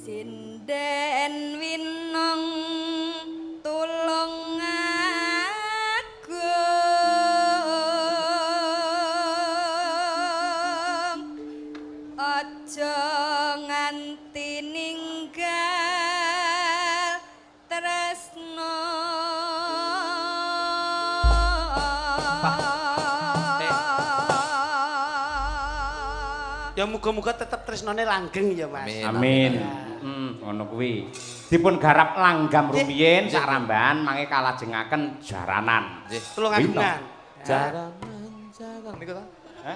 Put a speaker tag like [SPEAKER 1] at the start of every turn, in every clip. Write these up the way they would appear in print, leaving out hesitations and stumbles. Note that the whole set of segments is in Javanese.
[SPEAKER 1] Sinden winong tulung agung aja nganti ninggal tresno
[SPEAKER 2] ya muga-muga tetep tresnane langgeng ya Mas.
[SPEAKER 3] Amin. Ngono kuwi. Dipun garap langgam rumiyin sarambahan mangke kalajengaken jaranan.
[SPEAKER 4] Nggih.
[SPEAKER 2] Tulungagungan.
[SPEAKER 4] Jaranan niku ta?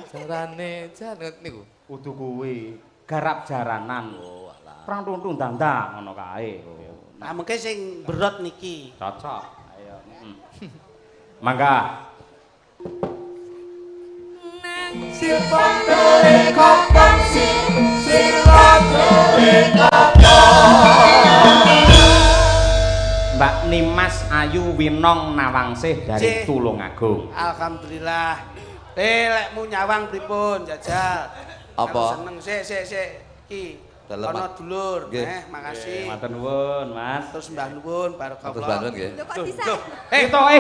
[SPEAKER 4] Jarane jaran niku.
[SPEAKER 3] Kudu kuwi. Garap jaranan.
[SPEAKER 4] Oh, alah.
[SPEAKER 3] Prang tuntung dandang ngono kae.
[SPEAKER 2] Nah, mengke sing berot niki.
[SPEAKER 3] Cocok. Ayo. Mangga. Mbak Nimas Ayu Winong Nawangsih dari Tulungagung.
[SPEAKER 2] Alhamdulillah. Lekmu nyawang pripun jajal?
[SPEAKER 4] Apa?
[SPEAKER 2] Aku seneng sik. Iki.
[SPEAKER 4] Dalem,
[SPEAKER 2] Ana
[SPEAKER 4] Mas.
[SPEAKER 2] dulur.
[SPEAKER 4] Nggih.
[SPEAKER 2] Makasih.
[SPEAKER 3] Matur nuwun, Mas.
[SPEAKER 2] Terus mbah nuwun
[SPEAKER 4] Terus
[SPEAKER 2] barakallah.
[SPEAKER 4] bandun nggih.
[SPEAKER 1] Lho kok bisa?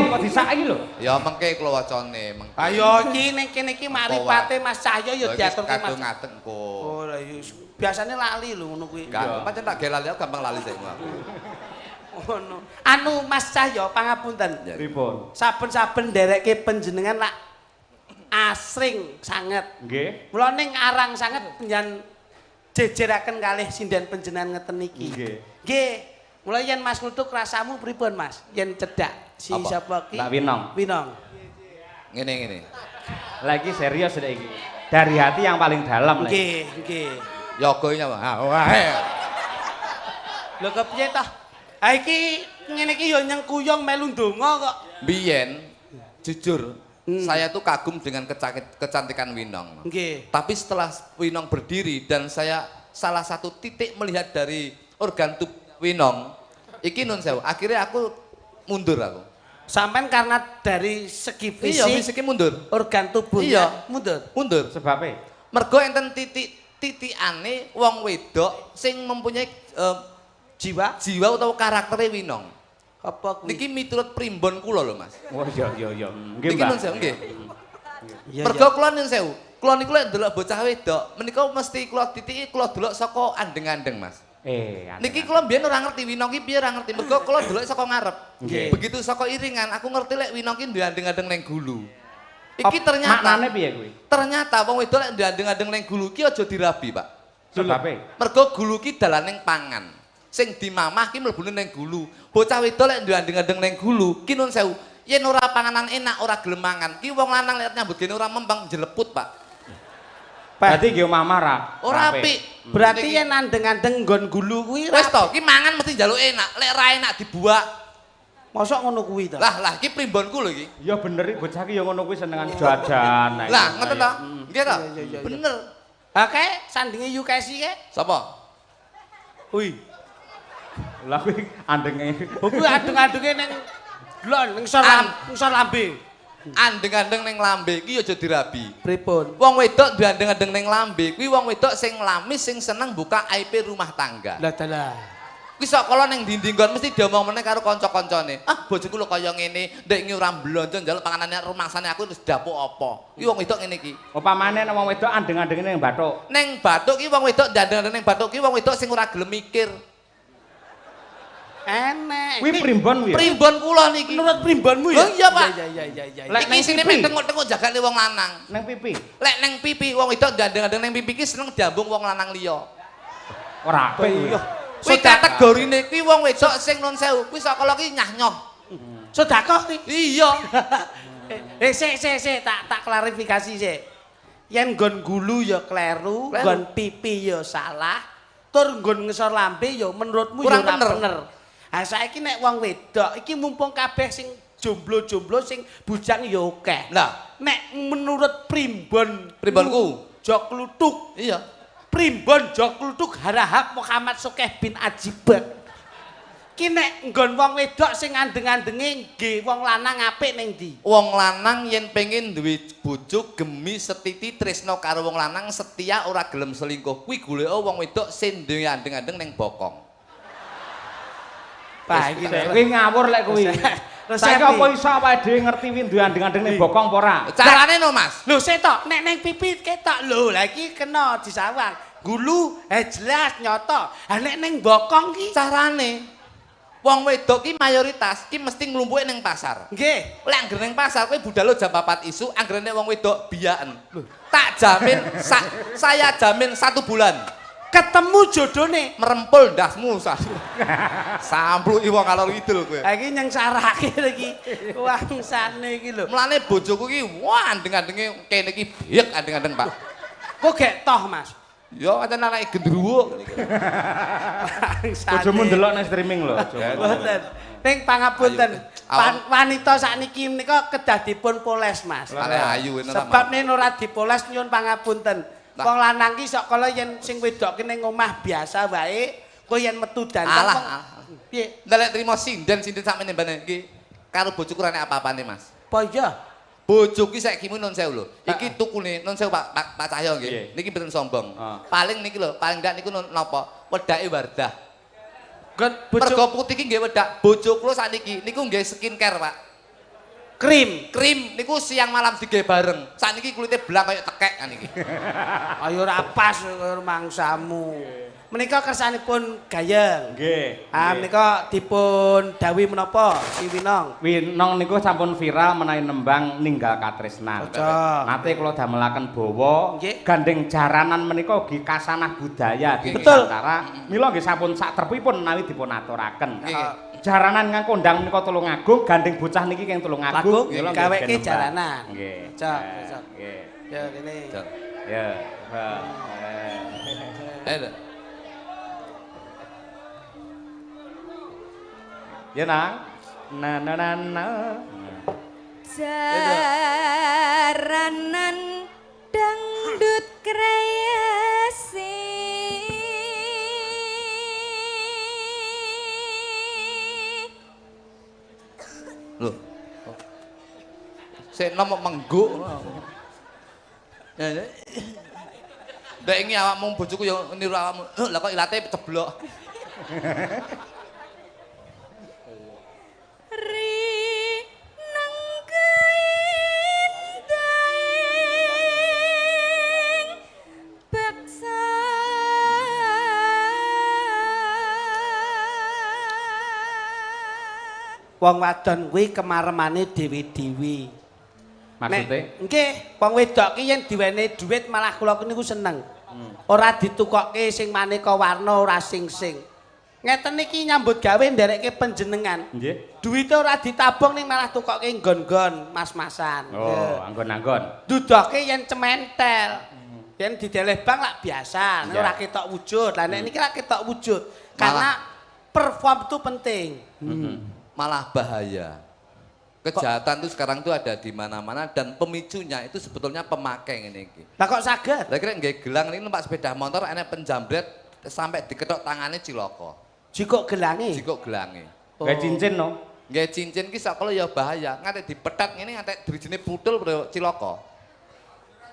[SPEAKER 3] Kok disaki lho?
[SPEAKER 4] Ya mengke kula wacane mengke.
[SPEAKER 2] Ayo iki ning kene iki maripate Mas Cahyo ya diaturke Mas.
[SPEAKER 4] kadung ngaten kok.
[SPEAKER 2] Oh, lah biasane lali lho ngono kuwi.
[SPEAKER 4] Gak pancen tak ge lali aku gampang lali sik.
[SPEAKER 2] Ngono. Anu Mas Cahyo pangapunten.
[SPEAKER 3] Pripun?
[SPEAKER 2] Saben-saben nderekke panjenengan lak asring sanget.
[SPEAKER 3] Nggih.
[SPEAKER 2] Mula ning arang sanget penjan jejeraken kalih sinden panjenengan ngeten iki.
[SPEAKER 3] Nggih.
[SPEAKER 2] Nggih. Mula yen Mas Kluthuk rasamu pripun Mas? Yen cedak si
[SPEAKER 4] Apa?
[SPEAKER 2] sapa ki?
[SPEAKER 3] Mbak Winong.
[SPEAKER 2] Winong.
[SPEAKER 4] Ngene.
[SPEAKER 3] Lagi serius sudah iki. Dari hati yang paling dalam lagi.
[SPEAKER 2] Nggih.
[SPEAKER 4] Yoga iki nyapa? Ah, wae.
[SPEAKER 2] Lho kepiye toh? Ha iki ngene iki ya nyengkuyung melu ndonga kok.
[SPEAKER 4] Biyen jujur saya tuh kagum dengan kecantikan Winong.
[SPEAKER 2] Nggih.
[SPEAKER 4] Tapi setelah Winong berdiri dan saya salah satu titik melihat dari organ tubuh Winong, iki nun sewu. Akhirnya aku mundur aku.
[SPEAKER 2] Sampean karena dari segi
[SPEAKER 4] Iya,
[SPEAKER 2] fisik
[SPEAKER 4] fisiknya mundur.
[SPEAKER 2] organ tubuhnya
[SPEAKER 4] Iya.
[SPEAKER 2] mundur.
[SPEAKER 4] Mundur.
[SPEAKER 3] Sebabnya?
[SPEAKER 4] Mergo enten titikane wong wedok sing mempunyai
[SPEAKER 2] Jiwa
[SPEAKER 4] jiwa utawa karaktere Winong.
[SPEAKER 2] apa kuwi?
[SPEAKER 4] Niki miturut primbon kula lho, Mas.
[SPEAKER 3] Oh iya. Nggih,
[SPEAKER 4] Niki
[SPEAKER 3] Mbak.
[SPEAKER 4] nun sewu nggih.
[SPEAKER 2] Iya,
[SPEAKER 4] Mergo kula nun sewu. Kula niku lek ndelok bocah wedok, menika mesti kula titiki kula delok saka andeng-andeng, Mas. Niki kula mbiyen ora ngerti Winong ki piye ora ngerti. Mergo kula delok saka ngarep.
[SPEAKER 2] Nggih.
[SPEAKER 4] Begitu saka iringan aku ngerti lek Winong ki duwe andeng-andeng ning gulu. Iki ternyata
[SPEAKER 3] maknane piye kuwi?
[SPEAKER 4] Ternyata wong wedok lek duwe andeng-andeng ning gulu ki aja dirabi, Pak.
[SPEAKER 3] Sebabnya?
[SPEAKER 4] Mergo gulu ki dalaning pangan. Sing dimamah ki mlebune ning gulu. Bocah wedok lek duwe andeng-andeng ning gulu ki nun sewu. Yen ora panganan enak, ora gelem mangan, ki wong lanang lek nyambut gene ora membang jeleput, Pak.
[SPEAKER 3] Berarti nggih omah ra.
[SPEAKER 4] Ora
[SPEAKER 3] Rapi.
[SPEAKER 4] apik.
[SPEAKER 2] Berarti yen andeng-andeng nggon gulu kuwi
[SPEAKER 4] Wis to, ki mangan mesti njaluk enak. Lek ra enak dibuak.
[SPEAKER 2] mosok ngono kuwi to.
[SPEAKER 4] Lah iki primbonku lho iki.
[SPEAKER 3] Ya bener iki bocah ki ya ngono kuwi senengan jajan.
[SPEAKER 4] Lah ngoten to? Nggih to?
[SPEAKER 2] Iya.
[SPEAKER 4] Bener.
[SPEAKER 2] Ha kae sandinge Yukesi kae.
[SPEAKER 4] Sapa?
[SPEAKER 2] Hui.
[SPEAKER 3] Lah kuwi andenge.
[SPEAKER 2] Oh kuwi adeng-adenge ning lho ning ngisor lambe.
[SPEAKER 4] Andeng-andeng ning lambe iki aja dirabi.
[SPEAKER 2] Pripun?
[SPEAKER 4] Wong wedok duwe andeng-andeng ning lambe kuwi wong wedok sing lamis sing seneng buka aib rumah tangga.
[SPEAKER 2] Lah dalah.
[SPEAKER 4] Kuwi sok kala ning ndi-ndi nggon mesti diomong meneh karo kanca-kancane. Ah bojoku lho kaya ngene, ndek iki ora blonjo njaluk panganane rumangsane aku wis dapuk apa. Kuwi wong wedok ngene iki.
[SPEAKER 3] Upamane nek wong wedok andeng-andeng ning bathuk.
[SPEAKER 4] Ning bathuk ki wong wedok andeng-andeng ning bathuk ki wong wedok sing ora gelem mikir.
[SPEAKER 2] Enek.
[SPEAKER 3] Kuwi primbon kuwi.
[SPEAKER 4] Primbon kula niki.
[SPEAKER 2] Menurut primbonmu ya?
[SPEAKER 4] Oh iya, Pak.
[SPEAKER 2] Iya.
[SPEAKER 3] Lek
[SPEAKER 4] Iki sine
[SPEAKER 3] pipi.
[SPEAKER 4] mek tengok-tengok jagane wong lanang.
[SPEAKER 3] Nang pipi.
[SPEAKER 4] Lek neng pipi wong wedok andeng-andeng neng pipi ki seneng diambung wong lanang liya.
[SPEAKER 3] Ora apik kuwi.
[SPEAKER 4] Kuwi kategorine kuwi wong wedok sing nun sewu, kuwi sakala ki nyah-nyoh.
[SPEAKER 2] Sedekah ki.
[SPEAKER 4] Iya.
[SPEAKER 2] Sik, tak klarifikasi sik. Yen nggon gulu ya kleru, nggon pipi ya salah, tur nggon ngesor lambe ya menurutmu ya ora bener. Ha saiki nek wong wedok iki mumpung kabeh sing jomblo-jomblo sing bujang ya akeh.
[SPEAKER 4] Lah,
[SPEAKER 2] Nek menurut
[SPEAKER 4] primbonku.
[SPEAKER 2] Jok Kluthuk,
[SPEAKER 4] Iya.
[SPEAKER 2] primbon Jok Kluthuk Harahap Muhammad Sokeh bin Ajibak. Ki nek nggon wong wedok sing andeng-andenge nggih wong lanang apik ning ndi?
[SPEAKER 4] Wong lanang yen pengen duwe bojo gemi setiti tresno karo wong lanang setia ora gelem selingkuh. Kuwi goleka wong wedok sing duwe andeng-andeng ning bokong.
[SPEAKER 2] Pak iki
[SPEAKER 3] Kuwi ngawur lek kuwi. Saiki apa iso awake dhewe ngerti kuwi duwe andeng-andeng ning bokong apa ora?
[SPEAKER 4] Carane no, Mas.
[SPEAKER 2] Lho setok nek ning pipi ketok lho. Lah iki kena disawang. Gulu jelas nyata. Ha nek ning bokong ki
[SPEAKER 4] Carane wong wedok ki mayoritas ki mesti nglumpuke ning pasar.
[SPEAKER 2] nggih.
[SPEAKER 4] Lek anggere ning pasar kowe budal jam 4 isu, anggere nek wong wedok biyaken. Tak jamin saya jamin 1 bulan
[SPEAKER 2] Ketemu jodone.
[SPEAKER 4] merempul ndasmu. Sampluki wong kalor idul kowe.
[SPEAKER 2] Ha iki nyengsarake iki. Wangsane iki lho.
[SPEAKER 4] Mulane bojoku ki wah andeng-andenge kene iki biyek andeng-andeng, Pak.
[SPEAKER 2] Kok gek toh, Mas?
[SPEAKER 4] Yo aja anake gendruwo.
[SPEAKER 3] Bojomu ndelok nang streaming lho.
[SPEAKER 2] Mboten. Ning pangapunten. Wanita sakniki menika kedah dipun poles, Mas.
[SPEAKER 4] Ayu
[SPEAKER 2] Sebab nek ora dipoles nyuwun pangapunten. Wong lanang ki sok kala yen sing wedok ki ning omah biasa wae, kok yen metu dandan piye?
[SPEAKER 4] Ndelek trimo sinden sakmene mbane iki karo bojoku ora nek apa-apane, Mas.
[SPEAKER 2] Apa iya?
[SPEAKER 4] Bojoku saiki mun nun sewu lho. Iki tukune nun sewu Pak Cahyo nggih. Niki mboten sombong. Paling niki lho, paling ndak niku napa? Wedake Wardah. Mergo putih iki nggih wedak. Bojo kula sakniki niku nggih skincare, Pak.
[SPEAKER 2] Krim.
[SPEAKER 4] Krim niku siang malam digawe bareng. Sakniki kulite belang kaya tekek kan iki.
[SPEAKER 2] Ayo ora pas mangsamu. Menika kersanipun gayeng.
[SPEAKER 3] Nggih.
[SPEAKER 2] Ah menika dipun dawuhi menapa Si Winong?
[SPEAKER 3] Winong niku sampun viral menawi nembang ninggal katresnan. Nate kula damelaken bawa gandeng jaranan menika ugi kasanah budaya di Nusantara. Mila nggih sampun sak trepipun menawi dipun aturaken. Jaranan nganggo kondang menika Tulungagung, gandeng bocah niki keng Tulungagung.
[SPEAKER 2] Gaweke jaranan.
[SPEAKER 3] Nggih.
[SPEAKER 2] Cok.
[SPEAKER 3] Nggih.
[SPEAKER 2] Ya kene.
[SPEAKER 3] Ya. Ya nang. Na na na na.
[SPEAKER 1] Jaranan dangdut kreasi
[SPEAKER 4] Lho. Sik nom mengguk. Ndek iki awakmu bojoku ya niru awakmu. Lah kok ilate ceblok.
[SPEAKER 2] Wong wadon kuwi kemaremane dewi-dewi.
[SPEAKER 3] Maksude?
[SPEAKER 2] Nggih, wong wedok ki yen diwenehi dhuwit malah kula niku seneng. Ora ditukokke sing maneka warna ora sing-sing. Ngeten iki nyambut gawe nderekke panjenengan.
[SPEAKER 3] Nggih.
[SPEAKER 2] Duwite ora ditabung ning malah tukokke nggon-nggon mas-masan.
[SPEAKER 3] Oh, anggon-anggon.
[SPEAKER 2] Dudoke yen cementel. Yen dideleh bang lak biasa, nek ora ketok wujud. Lah nek niki ra ketok wujud. Karena perform itu penting.
[SPEAKER 4] Malah bahaya. Kejahatan itu sekarang tuh ada di mana-mana dan pemicunya itu sebetulnya pemakai ini.
[SPEAKER 2] Lah kok saged?
[SPEAKER 4] Lah kira nggih gelang ini numpak sepeda motor enek penjambret sampai diketok tangannya cilaka.
[SPEAKER 2] Jikok gelange.
[SPEAKER 4] Jikok gelange.
[SPEAKER 3] Nggih cincin no.
[SPEAKER 4] Nggih cincin ki sak ya bahaya. Nganti dipetat ngene nganti drijine putul bro cilaka.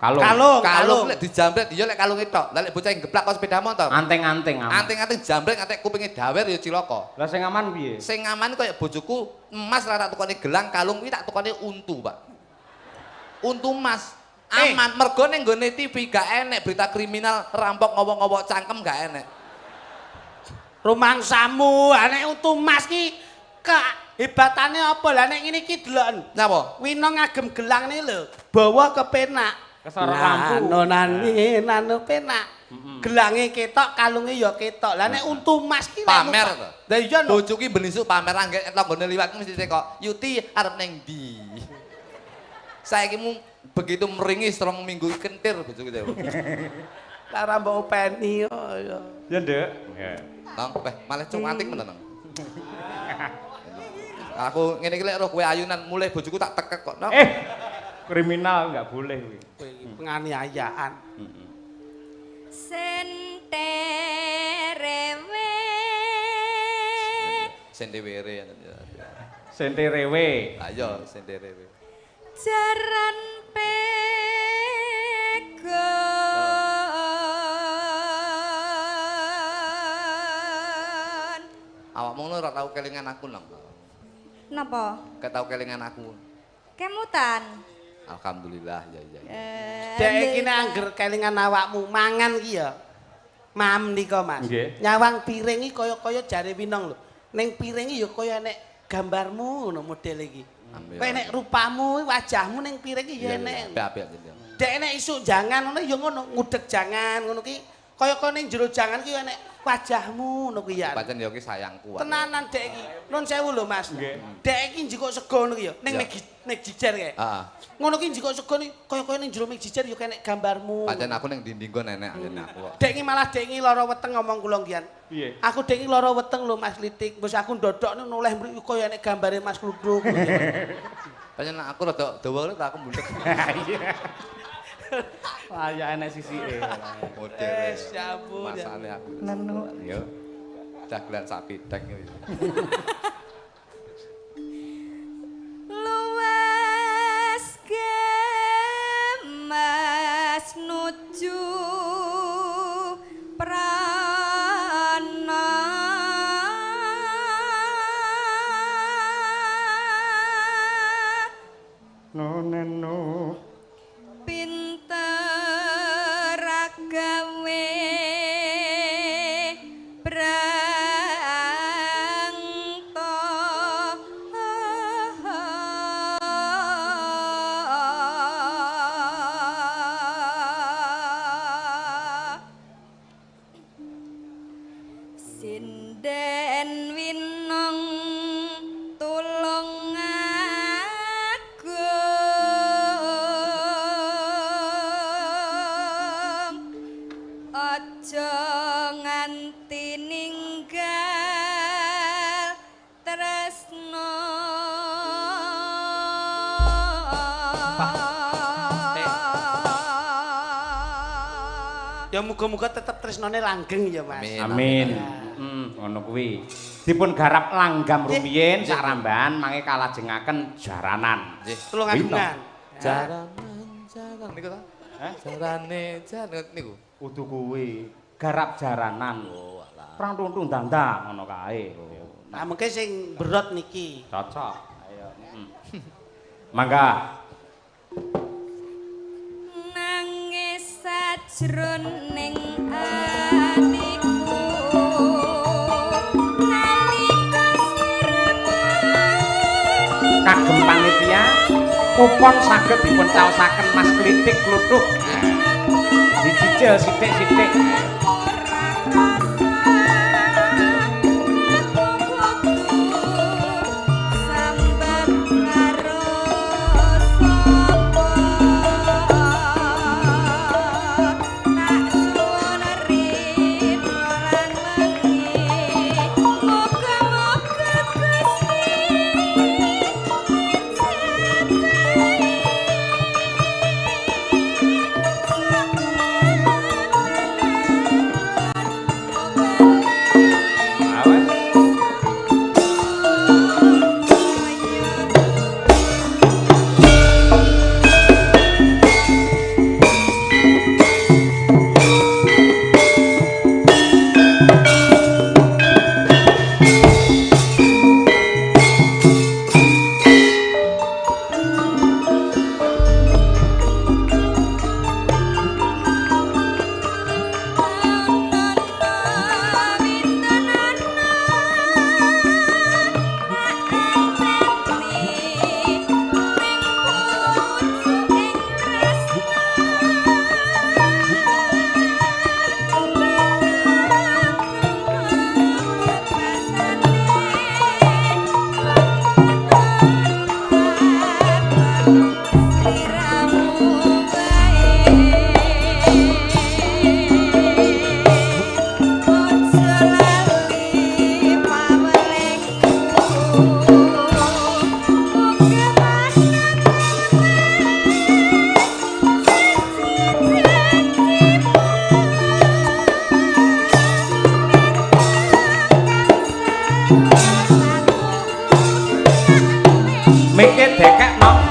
[SPEAKER 4] Kalung lek dijambret ya lek kalunge tok. Lah lek bocah geplak kok sepeda motor.
[SPEAKER 3] Anteng-anteng aman.
[SPEAKER 4] Anteng-anteng jambret nganti kupinge dawer ya cilaka.
[SPEAKER 3] Lah sing aman piye?
[SPEAKER 4] Sing aman kaya bojoku emas ra tak tukone gelang, kalung kuwi tak tukone untu, Pak. Untu emas. Aman, mergo ning nggone TV gak enek berita kriminal rampok ngowok-ngowok cangkem gak enek.
[SPEAKER 2] Rumangsamu, nek untu emas ki hebatane apa? Lah nek ngene iki delok.
[SPEAKER 4] Napa?
[SPEAKER 2] Winong ngagem gelang ne lho, bawa kepenak.
[SPEAKER 3] Kesara lampu.
[SPEAKER 2] Nano penak. Gelange ketok, kalunge ya ketok. Lah nek untu emas ki
[SPEAKER 4] pamer to.
[SPEAKER 2] Lah iya no.
[SPEAKER 4] Bojoku benisuk pamer angge tanggane liwat mesti teko. Yuti arep ning ndi? Saiki mu begitu meringis 3 minggu kentir bojoku teh.
[SPEAKER 2] Lah ora mbok openi yo.
[SPEAKER 3] Ya, Nduk.
[SPEAKER 4] Nang malah cumating menan. Aku ngene iki lek roh kowe ayunan mulai bojoku tak tekek kok.
[SPEAKER 3] Kriminal enggak boleh kuwi.
[SPEAKER 2] Penganiayaan.
[SPEAKER 1] senterewe
[SPEAKER 4] sendewere.
[SPEAKER 3] Senterewe.
[SPEAKER 4] Ayo senderewe.
[SPEAKER 1] Jaran pegon.
[SPEAKER 4] Awakmu ngono ora tau kelingan aku nang.
[SPEAKER 1] Napa?
[SPEAKER 4] Gak tau kelingan aku.
[SPEAKER 1] Kemutan.
[SPEAKER 4] Alhamdulillah ya.
[SPEAKER 2] Dek iki nek angger kelingan awakmu mangan ki ya. Mam nika Mas. Nyawang piring iki kaya-kaya jare Winong lho. Ning piring iki ya kaya nek gambarmu ngono model iki. Kowe nek rupamu, wajahmu ning piring iki ya enek.
[SPEAKER 4] Apik.
[SPEAKER 2] Dek nek isuk jangan ngono ya ngono, ngudeg jangan ngono ki. Kaya-kaya ning jero jangan ki enek wajahmu ngono kuwi ya.
[SPEAKER 4] Pancen ya ki sayangku.
[SPEAKER 2] Tenanan Dek iki. Nun sewu lho Mas. Dek iki njikok sego ngono ki ya. Ning nek jijer kae.
[SPEAKER 4] Heeh.
[SPEAKER 2] Ngono ki njikok sego ni kaya-kaya ning jero mik jijer ya kenek gambarmu.
[SPEAKER 4] Pancen aku ning dinding kok nenek aku kok.
[SPEAKER 2] Dek iki malah Dek iki lara weteng ngomong kula ngian.
[SPEAKER 3] Piye?
[SPEAKER 2] Aku Dek iki lara weteng lho Mas Litik. Wis aku ndodok noleh mriki kaya enek gambare Mas Klubruk.
[SPEAKER 4] Pancen aku rada dawa tak aku mundhek.
[SPEAKER 3] Iya. Wah, ya enek sisike.
[SPEAKER 4] Model.
[SPEAKER 2] Ya ampun.
[SPEAKER 4] Masane aku.
[SPEAKER 3] Nenu.
[SPEAKER 4] Yo. Dagelan sak bidang iki.
[SPEAKER 1] Luwes gemas nuju prana
[SPEAKER 3] No nenu.
[SPEAKER 1] pinter gawe sinden winong tulung agung aja nganti ninggal tresno
[SPEAKER 2] Ya muga-muga tetep tresnane langgeng ya Mas.
[SPEAKER 3] Amin. Ngono kuwi. Dipun garap langgam rumiyin sarambahan mangke kalajengaken jaranan.
[SPEAKER 4] Nggih.
[SPEAKER 2] Tulung agungan.
[SPEAKER 4] Jaranan niku ta?
[SPEAKER 3] Hah?
[SPEAKER 4] Jarane niku.
[SPEAKER 3] Kudu kuwi. Garap jaranan. Oh, alah. Perang tuntung dandang ngono kae.
[SPEAKER 2] Nah, mengke sing berot niki.
[SPEAKER 3] Cocok. Ayo. Mangga.
[SPEAKER 1] nangis sajroning atiku nalika sirengane
[SPEAKER 3] Kagem panitia kupon saged dipun caosaken Mas Klitik Kluthuk. Dicicil sithik-sithik.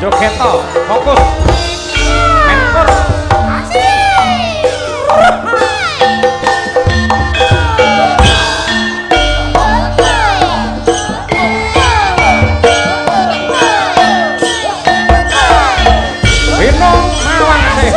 [SPEAKER 3] Jogeto, fokus. Menkur. Bino mawang sih.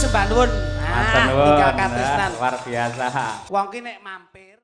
[SPEAKER 2] Mbak Nuwun.
[SPEAKER 3] Nuwun.
[SPEAKER 2] Tinggal katresnan.
[SPEAKER 3] Luar biasa.
[SPEAKER 2] Wong ki nek mampir